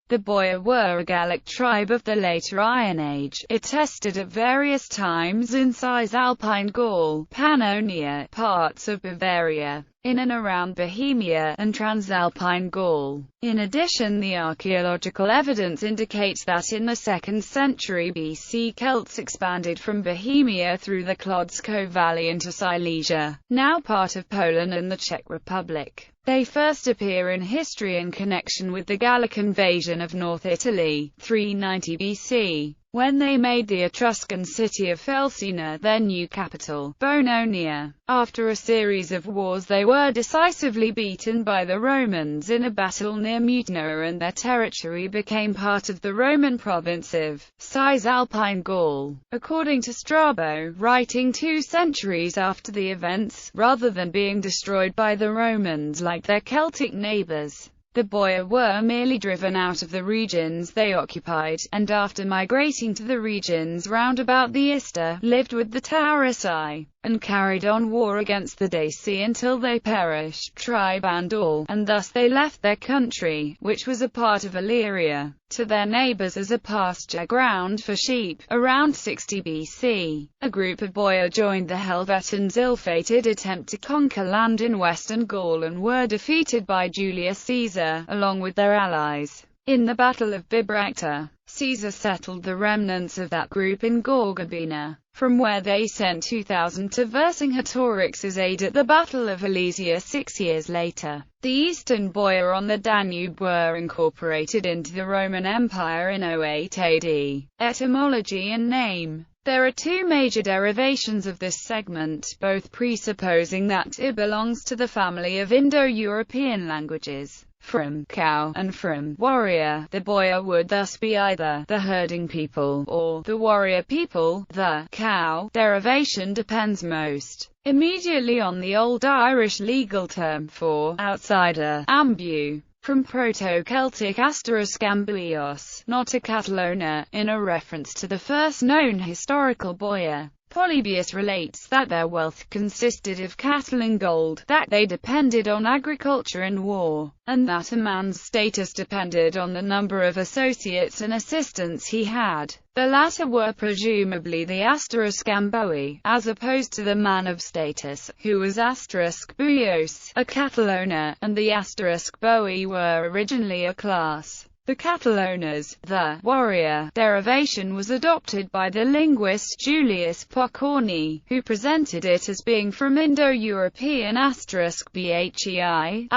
The Boii were a Gallic tribe of the later Iron Age, attested at various times in Cisalpine Gaul, Pannonia, parts of Bavaria, in and around Bohemia, and Transalpine Gaul. In addition, the archaeological evidence indicates that in the 2nd century BC Celts expanded from Bohemia through the Klodsko Valley into Silesia, now part of Poland and the Czech Republic. They first appear in history in connection with the Gallic invasion of North Italy, 390 BC, when they made the Etruscan city of Felsina their new capital, Pannonia. After a series of wars they were decisively beaten by the Romans in a battle near Mutina, and their territory became part of the Roman province of Cisalpine Gaul. According to Strabo, writing 2 centuries after the events, rather than being destroyed by the Romans like their Celtic neighbours, the Boii were merely driven out of the regions they occupied, and after migrating to the regions round about the Ister, lived with the Taurasi, and carried on war against the Daci until they perished, tribe and all, and thus they left their country, which was a part of Illyria, to their neighbours as a pasture ground for sheep. Around 60 BC, a group of Boii joined the Helvetans' ill-fated attempt to conquer land in western Gaul and were defeated by Julius Caesar, along with their allies. In the Battle of Bibracta, Caesar settled the remnants of that group in Gorgobina, from where they sent 2,000 to Vercingetorix's aid at the Battle of Alesia 6 years later. The eastern Boii on the Danube were incorporated into the Roman Empire in 08 AD. Etymology and name. There are 2 major derivations of this segment, both presupposing that it belongs to the family of Indo-European languages. From cow and from warrior, the Boii would thus be either the herding people or the warrior people. The cow derivation depends most immediately on the Old Irish legal term for outsider, ambu, from Proto-Celtic *ambuios, not a cattle owner, in a reference to the first known historical Boii. Polybius relates that their wealth consisted of cattle and gold, that they depended on agriculture and war, and that a man's status depended on the number of associates and assistants he had. The latter were presumably the *Boii, as opposed to the man of status, who was *Boius, a cattle owner, and the *Boii were originally a class. The cattle owners. The warrior derivation was adopted by the linguist Julius Pocorni, who presented it as being from Indo-European *bhei*.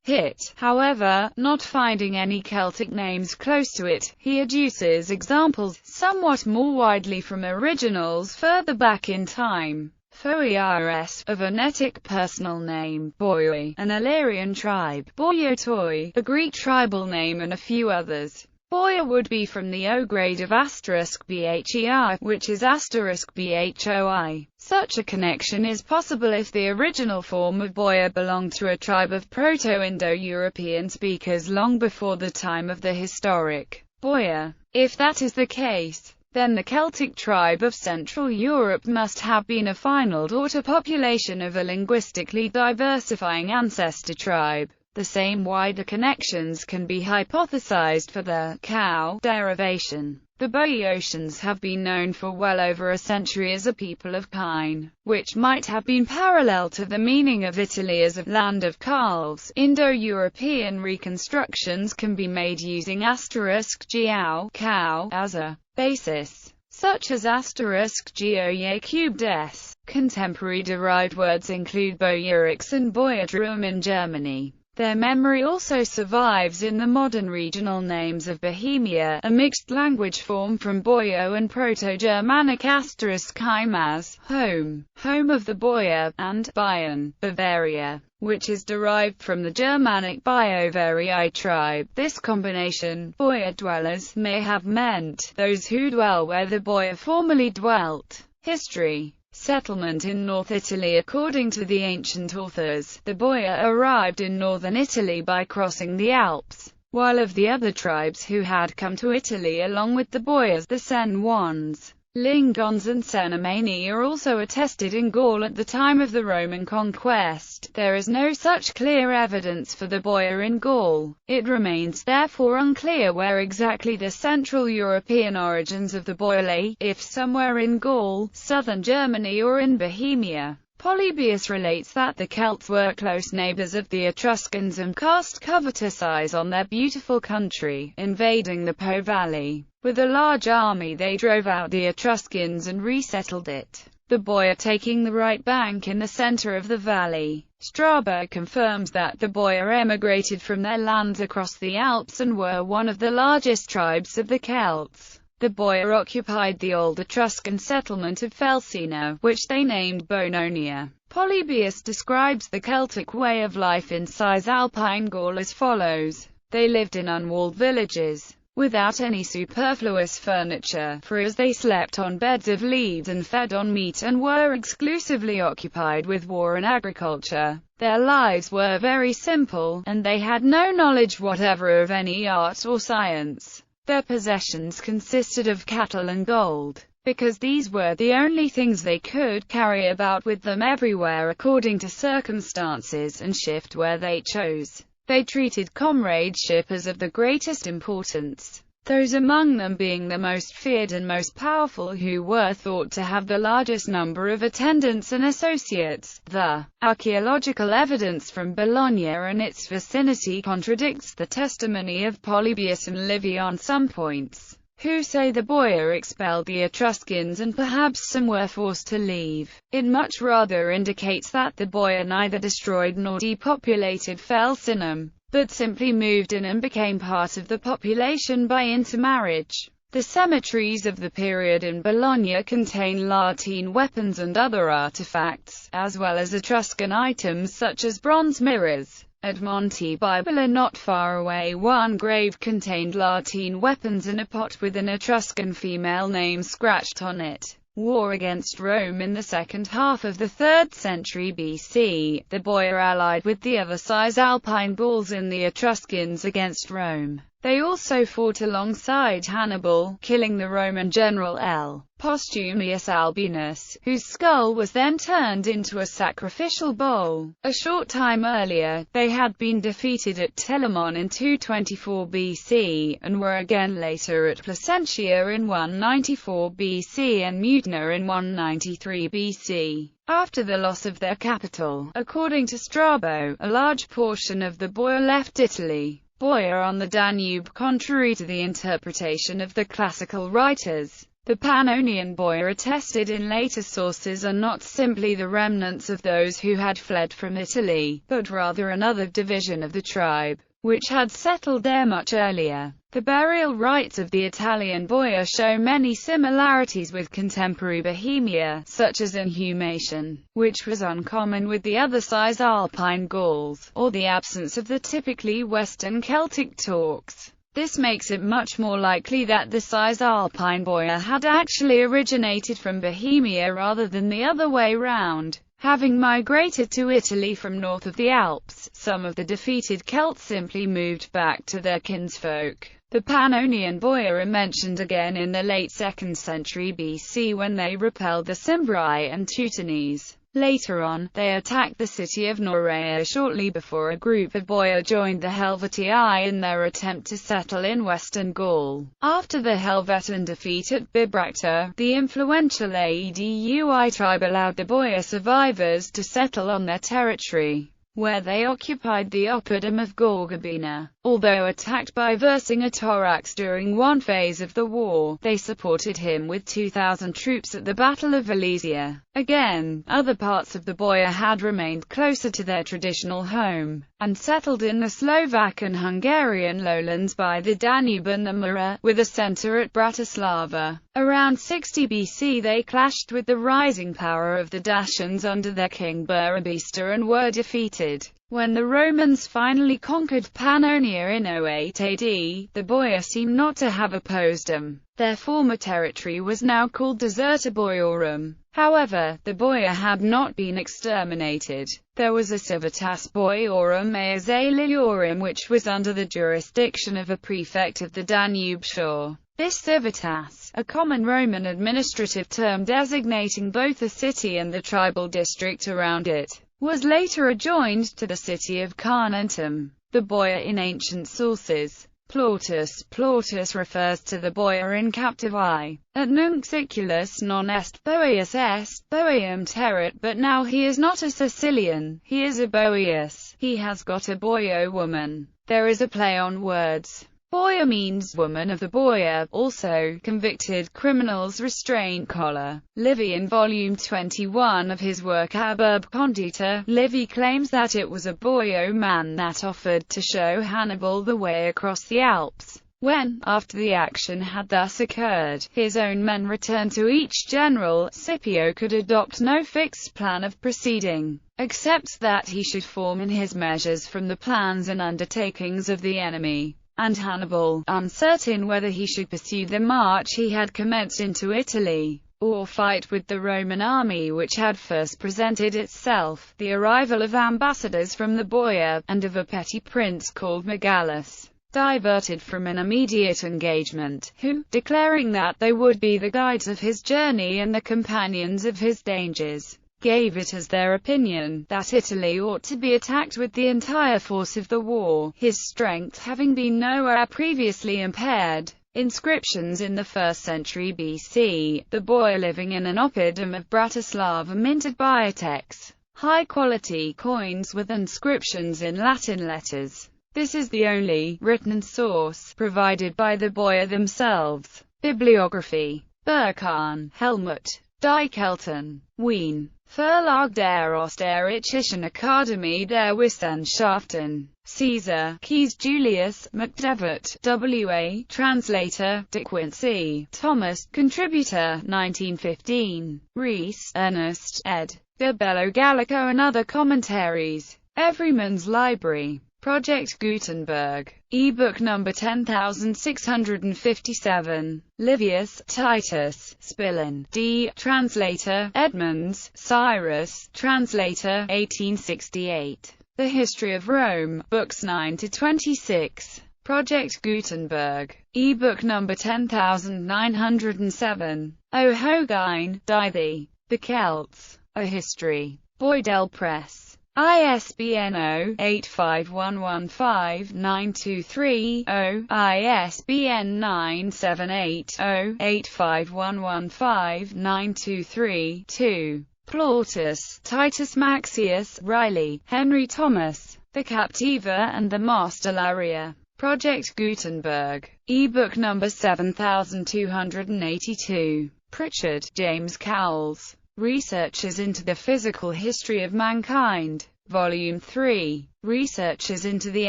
Hit, however, not finding any Celtic names close to it, he adduces examples, somewhat more widely from originals further back in time. Foirs, a Venetic personal name, Boii, an Illyrian tribe, Boiotoi, a Greek tribal name, and a few others. Boii would be from the O grade of *bhei, which is *bhoi. Such a connection is possible if the original form of Boii belonged to a tribe of Proto-Indo-European speakers long before the time of the historic Boii. If that is the case, then the Celtic tribe of Central Europe must have been a final daughter population of a linguistically diversifying ancestor tribe. The same wider connections can be hypothesized for the cow derivation. The Boiotians have been known for well over a century as a people of kine, which might have been parallel to the meaning of Italy as a land of calves. Indo-European reconstructions can be made using *gao, cow, as a basis, such as *goye3. Contemporary derived words include Boiurix and Boiadrum in Germany. Their memory also survives in the modern regional names of Bohemia, a mixed language form from Boio and Proto-Germanic *heimaz, home, home of the Boii, and Bayern, Bavaria, which is derived from the Germanic Biovarii tribe. This combination, Boia dwellers, may have meant those who dwell where the Boii formerly dwelt. History. Settlement in North Italy. According to the ancient authors, the Boii arrived in northern Italy by crossing the Alps, while of the other tribes who had come to Italy along with the Boias, the Sen ones, Lingons and Cenomani are also attested in Gaul at the time of the Roman conquest. There is no such clear evidence for the Boii in Gaul. It remains therefore unclear where exactly the Central European origins of the Boii lay, if somewhere in Gaul, southern Germany or in Bohemia. Polybius relates that the Celts were close neighbours of the Etruscans and cast covetous eyes on their beautiful country, invading the Po Valley. With a large army they drove out the Etruscans and resettled it, the Boii taking the right bank in the centre of the valley. Strabo confirms that the Boii emigrated from their lands across the Alps and were one of the largest tribes of the Celts. The Boii occupied the old Etruscan settlement of Felsina, which they named Bononia. Polybius describes the Celtic way of life in Cisalpine Gaul as follows. They lived in unwalled villages, without any superfluous furniture, for as they slept on beds of leaves and fed on meat and were exclusively occupied with war and agriculture. Their lives were very simple, and they had no knowledge whatever of any art or science. Their possessions consisted of cattle and gold, because these were the only things they could carry about with them everywhere according to circumstances and shift where they chose. They treated comradeship as of the greatest importance, those among them being the most feared and most powerful, who were thought to have the largest number of attendants and associates. The archaeological evidence from Bologna and its vicinity contradicts the testimony of Polybius and Livy on some points, who say the Boii expelled the Etruscans and perhaps some were forced to leave. It much rather indicates that the Boii neither destroyed nor depopulated Felsinum, but simply moved in and became part of the population by intermarriage. The cemeteries of the period in Bologna contain Latine weapons and other artifacts, as well as Etruscan items such as bronze mirrors. At Monte Bibula not far away, one grave contained Latine weapons and a pot with an Etruscan female name scratched on it. War against Rome in the second half of the 3rd century BC, the Boii allied with the other Cisalpine Gauls and the Etruscans against Rome. They also fought alongside Hannibal, killing the Roman general L. Postumius Albinus, whose skull was then turned into a sacrificial bowl. A short time earlier, they had been defeated at Telamon in 224 BC, and were again later at Placentia in 194 BC and Mutina in 193 BC. After the loss of their capital, according to Strabo, a large portion of the Boii left Italy. Boii on the Danube. Contrary to the interpretation of the classical writers, the Pannonian Boii attested in later sources are not simply the remnants of those who had fled from Italy, but rather another division of the tribe, which had settled there much earlier. The burial rites of the Italian Boii show many similarities with contemporary Bohemia, such as inhumation, which was uncommon with the other Cisalpine Gauls, or the absence of the typically Western Celtic talks. This makes it much more likely that the Cisalpine Boii had actually originated from Bohemia rather than the other way round. Having migrated to Italy from north of the Alps, some of the defeated Celts simply moved back to their kinsfolk. The Pannonian Boii are mentioned again in the late 2nd century BC when they repelled the Cimbri and Teutones. Later on, they attacked the city of Norea shortly before a group of Boii joined the Helvetii in their attempt to settle in western Gaul. After the Helvetan defeat at Bibracta, the influential Aedui tribe allowed the Boii survivors to settle on their territory, where they occupied the oppidum of Gorgobina. Although attacked by Vercingetorix during one phase of the war, they supported him with 2,000 troops at the Battle of Alesia. Again, other parts of the Boii had remained closer to their traditional home, and settled in the Slovak and Hungarian lowlands by the Danube and the Mura, with a centre at Bratislava. Around 60 BC they clashed with the rising power of the Dacians under their king Burebista and were defeated. When the Romans finally conquered Pannonia in 08 AD, the Boii seem not to have opposed them. Their former territory was now called Deserta Boiorum. However, the Boii had not been exterminated. There was a Civitas Boiorum Aesaliorum which was under the jurisdiction of a prefect of the Danube shore. This civitas, a common Roman administrative term designating both the city and the tribal district around it, was later adjoined to the city of Carnuntum. The Boia in ancient sources. Plautus refers to the Boia in captivi. At nunc siculus non est, Boius est, Boium terret, but now he is not a Sicilian, he is a Boius. He has got a Boio woman. There is a play on words. Boia means woman of the Boia, also, convicted criminals restraint collar. Livy in volume 21 of his work Ab Urbe Condita, Livy claims that it was a Boio man that offered to show Hannibal the way across the Alps. When, after the action had thus occurred, his own men returned to each general, Scipio could adopt no fixed plan of proceeding, except that he should form in his measures from the plans and undertakings of the enemy. And Hannibal, uncertain whether he should pursue the march he had commenced into Italy, or fight with the Roman army which had first presented itself, the arrival of ambassadors from the Boia, and of a petty prince called Megallus, diverted from an immediate engagement, who, declaring that they would be the guides of his journey and the companions of his dangers, gave it as their opinion that Italy ought to be attacked with the entire force of the war, his strength having been nowhere previously impaired. Inscriptions in the 1st century BC, the Boia living in an oppidum of Bratislava minted Biotex, high-quality coins with inscriptions in Latin letters. This is the only written source provided by the Boia themselves. Bibliography. Burkhardt, Helmut. Die Kelten. Wien. Verlag der Österreichischen Akademie der Wissenschaften. Caesar, Keys Julius, McDevitt, W.A., Translator, De Quincey, Thomas, Contributor, 1915. Rees, Ernest, ed. De Bello Gallico and Other Commentaries. Everyman's Library. Project Gutenberg. E-book number 10657. Livius, Titus, Spilin, D. Translator, Edmunds, Cyrus, Translator, 1868. The History of Rome, Books 9-26. Project Gutenberg. E-book number 10907. O'Hogein, Die the Celts. A History. Boydell Press. ISBN 0-85115-923-0, ISBN 978-0-85115-923-2. Plautus, Titus Maxius, Riley, Henry Thomas, The Captiva and the Mostellaria. Project Gutenberg. E-book number 7282. Pritchard, James Cowles. Researches into the Physical History of Mankind. Volume 3. Researches into the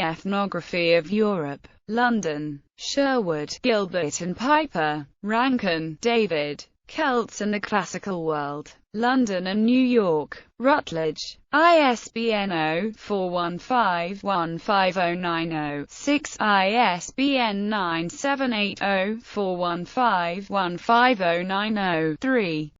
Ethnography of Europe. London. Sherwood, Gilbert and Piper. Rankin, David. Celts and the Classical World. London and New York. Routledge. ISBN 0-415-15090-6, ISBN 978-0-415-15090-3.